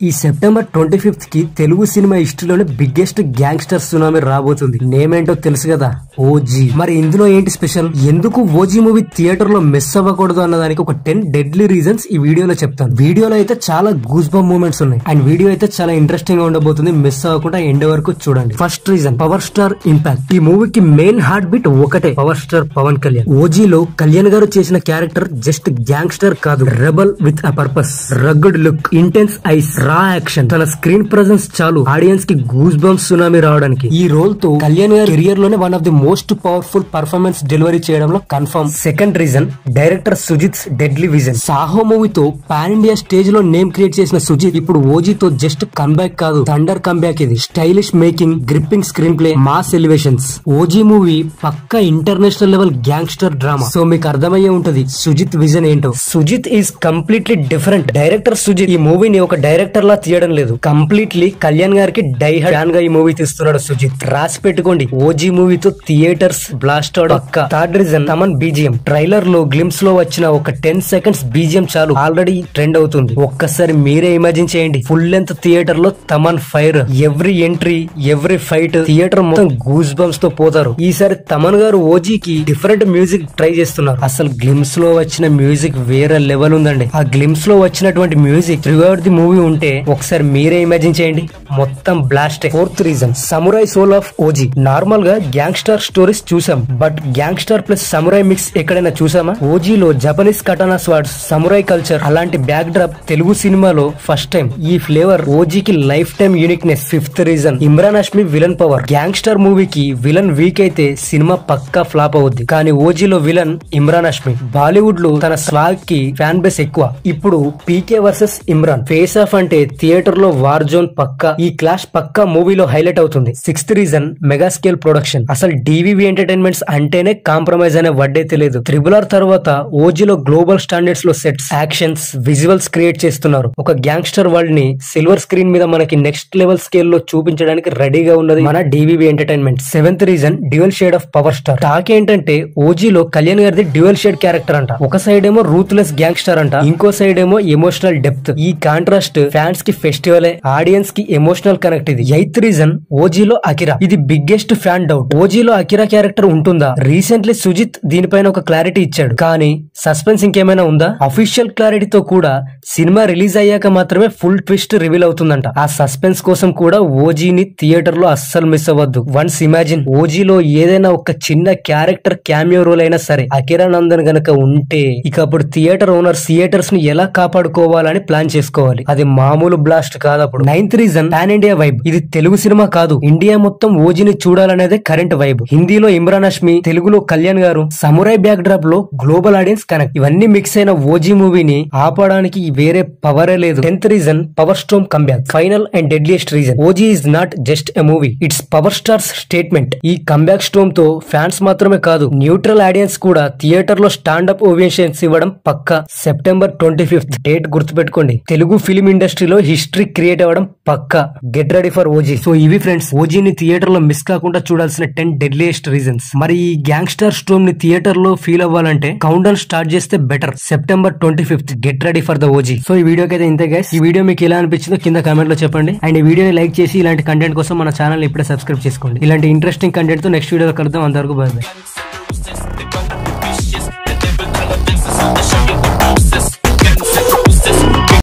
ఈ September 25th కి తెలుగు సినిమా హిస్టరీలోనే బిగ్గెస్ట్ గ్యాంగ్స్టర్ సునామీ రాబోతుంది. నేమ్ ఏంటో తెలుసు కదా, ఓజీ. మరి ఇందులో ఏంటి స్పెషల్, ఎందుకు ఓజీ మూవీ థియేటర్ లో మిస్ అవ్వకూడదు అన్నదానికి ఒక 10 డెడ్లీ రీజన్స్ ఈ వీడియోలో చెప్తాను. వీడియోలో అయితే చాలా గూస్ బంప్ మూమెంట్స్ ఉన్నాయి అండ్ వీడియో అయితే చాలా ఇంట్రెస్టింగ్ గా ఉండబోతుంది. మిస్ అవ్వకుండా ఎండ్ వరకు చూడండి. First reason, power star impact. ఈ మూవీకి మెయిన్ హార్ట్ బీట్ ఒకటే, పవర్ స్టార్ పవన్ కళ్యాణ్. ఓజీలో కళ్యాణ్ గారు చేసిన క్యారెక్టర్ జస్ట్ గ్యాంగ్స్టర్ కాదు, rebel with a purpose. Rugged look, intense eyes, raw action. తన స్క్రీన్ ప్రెజెన్స్ చాలు ఆడియన్స్ కి గూస్ బంప్స్ సునామీ రావడానికి. ఈ రోల్ తో కళ్యాణ్ గారి కెరియర్ లోనే one of the most powerful performance delivery చేయడంలో confirm. Second reason, director Sujeeth deadly vision. Saaho మూవీతో పాన్ ఇండియా స్టేజ్ లో నేమ్ క్రియేట్ చేసిన సుజిత్ ఇప్పుడు ఓజీతో జస్ట్ కమ్బ్యాక్ కాదు, థండర్ కమ్బ్యాక్. ఇది stylish making, gripping screenplay, mass elevations. OG movie పక్కా international level gangster drama. So మీకు అర్థమయ్యే ఉంటది సుజిత్ విజన్ ఏంటో. Sujeeth is completely different. Director Sujeeth ఈ మూవీని ఒక డైరెక్టర్ లా తీయడం లేదు, కంప్లీట్లీ కళ్యాణ్ గారికి డై హార్డ్ గా ఈ మూవీ తీస్తున్నాడు సుజిత్. రాసి పెట్టుకోండి, ఓజీ మూవీతో థియేటర్స్ బ్లాస్ట్ అవడం పక్కా. Third reason, Thaman BGM. Trailer లో గ్లిమ్స్ లో వచ్చిన ఒక 10 seconds బీజిఎం చాలు ఆల్రెడీ ట్రెండ్ అవుతుంది. ఒక్కసారి మీరే ఇమాజిన్ చేయండి, ఫుల్ లెంత్ థియేటర్ లో Thaman fire, every entry, every fight, theatre మొత్తం గూస్ బంప్స్ తో పోతారు. ఈసారి తమన్ గారు ఓజీకి డిఫరెంట్ మ్యూజిక్ ట్రై చేస్తున్నారు. అసలు గ్లిమ్స్ లో వచ్చిన మ్యూజిక్ వేరే లెవెల్ ఉందండి. ఆ గ్లిమ్స్ లో వచ్చినటువంటి music throughout the movie ఉంటే ఒకసారి మీరే ఇమాజిన్ చేయండి, మొత్తం blast. Fourth reason, samurai soul of OG. Normal గా గ్యాంగ్స్టర్ స్టోరీస్ చూసాం, but gangster plus samurai mix ఎక్కడైనా చూసామా? ఓజీలో Japanese katana swords, samurai culture, అలాంటి బ్యాక్ డ్రాప్ తెలుగు సినిమాలో ఫస్ట్ టైం. ఈ ఫ్లేవర్ ఓజీకి lifetime uniqueness. Fifth reason, Imran Hashmi villain power. Gangster మూవీకి విలన్ వీక్ అయితే సినిమా పక్కా ఫ్లాప్ అవుద్ది, కానీ ఓజీలో విలన్ ఇమ్రాన్ హష్మి. బాలీవుడ్ లో తన స్వాగ్ కి ఫ్యాన్ బేస్ ఎక్కువ. ఇప్పుడు పీకే వర్సెస్ ఇమ్రాన్, ఫేస్ ఆఫ్ అంటే థియేటర్ లో వార్ జోన్ పక్కా. ఈ క్లాష్ పక్కా మూవీలో హైలైట్ అవుతుంది. Sixth reason, mega scale production. అసలు డివివి ఎంటర్టైన్మెంట్స్ అంటేనే కాంప్రమైజ్ అనే వర్డే తెలియదు. త్రిబుల్ ఆర్ తర్వాత ఓజీలో గ్లోబల్ స్టాండర్డ్స్ లో సెట్స్, యాక్షన్స్, విజువల్స్ క్రియేట్ చేస్తున్నారు. ఒక గ్యాంగ్స్టర్ వరల్డ్ ని సిల్వర్ స్క్రీన్ మీద మనకి నెక్స్ట్ లెవెల్ స్కేల్ లో చూపించడానికి రెడీగా ఉన్నది మన DVV entertainment. Seventh reason, dual shade of power star. Talk ఏంటంటే ఓజీలో కళ్యాణ్ గారిది డ్యూయల్ షేడ్ క్యారెక్టర్ అంట. ఒక సైడ్ ఏమో రూత్లెస్ గ్యాంగ్స్టర్ అంట, ఇంకో సైడ్ ఏమో ఎమోషనల్ డెప్త్. ఈ కాంట్రాస్ట్ ఫ్యాన్స్ కి ఫెస్టివల్, ఆడియన్స్ కి ఎమోషనల్ కనెక్ట్. ఇది ఎయిత్ రీజన్, ఓజీలో అకిరా. ఇది biggest fan doubt. ఓజీలో Akira character ఉంటుందా? రీసెంట్లీ సుజిత్ దీనిపైన ఒక క్లారిటీ ఇచ్చాడు, కానీ సస్పెన్స్ ఇంకేమైనా ఉందా? అఫీషియల్ క్లారిటీతో కూడా సినిమా రిలీజ్ అయ్యాక మాత్రమే ఫుల్ ట్విస్ట్ రివీల్ అవుతుందంట. ఆ సస్పెన్స్ కోసం కూడా ఓజీని థియేటర్ లో అస్సలు మిస్ అవ్వద్దు. వన్స్ ఇమాజిన్, ఓజీలో ఏదైనా ఒక చిన్న క్యారెక్టర్ క్యామియో రోల్ అయినా సరే అకిరా నందన్ గనక ఉంటే ఇక అప్పుడు థియేటర్ ఓనర్ థియేటర్స్ ని ఎలా కాపాడుకోవాలని ప్లాన్ చేసుకోవాలి. అది మామూలు బ్లాస్ట్ కాదు అప్పుడు. Ninth reason, pan India vibe. ఇది తెలుగు సినిమా కాదు, ఇండియా మొత్తం ఓజీని చూడాలనేదే కరెంట్ వైబ్. హిందీలో ఇమ్రాన్ హష్మి, తెలుగులో Kalyan garu, samurai backdrop లో గ్లోబల్ ఆడియన్స్ కనెక్ట్. ఇవన్నీ మిక్స్ అయిన ఓజీ మూవీని ఆపడానికి వేరే పవరే లేదు. 10th reason, power storm comeback. Final and deadliest reason, OG is not just a movie, it's power star's statement. ఈ కంబ్యాక్ స్టార్మ్ తో ఫ్యాన్స్ మాత్రమే కాదు, న్యూట్రల్ ఆడియన్స్ కూడా థియేటర్ లో స్టాండప్ ఓవేషన్స్ ఇవ్వడం పక్కా. సెప్టెంబర్ 25th డేట్ గుర్తుపెట్టుకోండి. తెలుగు ఫిలిం ఇండస్ట్రీలో హిస్టరీ క్రియేట్ అవ్వడం పక్కా. Get ready for OG. So ఇవి ఫ్రెండ్స్, ఓజీని థియేటర్ లో మిస్ కాకుండా చూడాల్సిన 10 డెడ్లియస్ట్ రీజన్స్. మరి ఈ గ్యాంగ్స్టర్ స్టోమ్ ని థియేటర్ లో ఫీల్ అవ్వాలంటే కౌంట్ డౌన్ స్టార్ట్ చేస్తే better. September 25th get ready for the OG. So ఈ వీడియోకి అయితే ఇంతే గైస్. ఈ వీడియో మీకు ఎలా అనిపించిందో కింద కామెంట్ లో చెప్పండి. అండ్ ఈ వీడియోని లైక్ చేసి ఇలాంటి కంటెంట్ కోసం మన ఛానల్ ఇప్పుడే సబ్స్క్రైబ్ చేసుకోండి. ఇలాంటి ఇంట్రెస్టింగ్ కంటెంట్ తో నెక్స్ట్ వీడియోలో కలుద్దాం. అంతవరకు బై బై.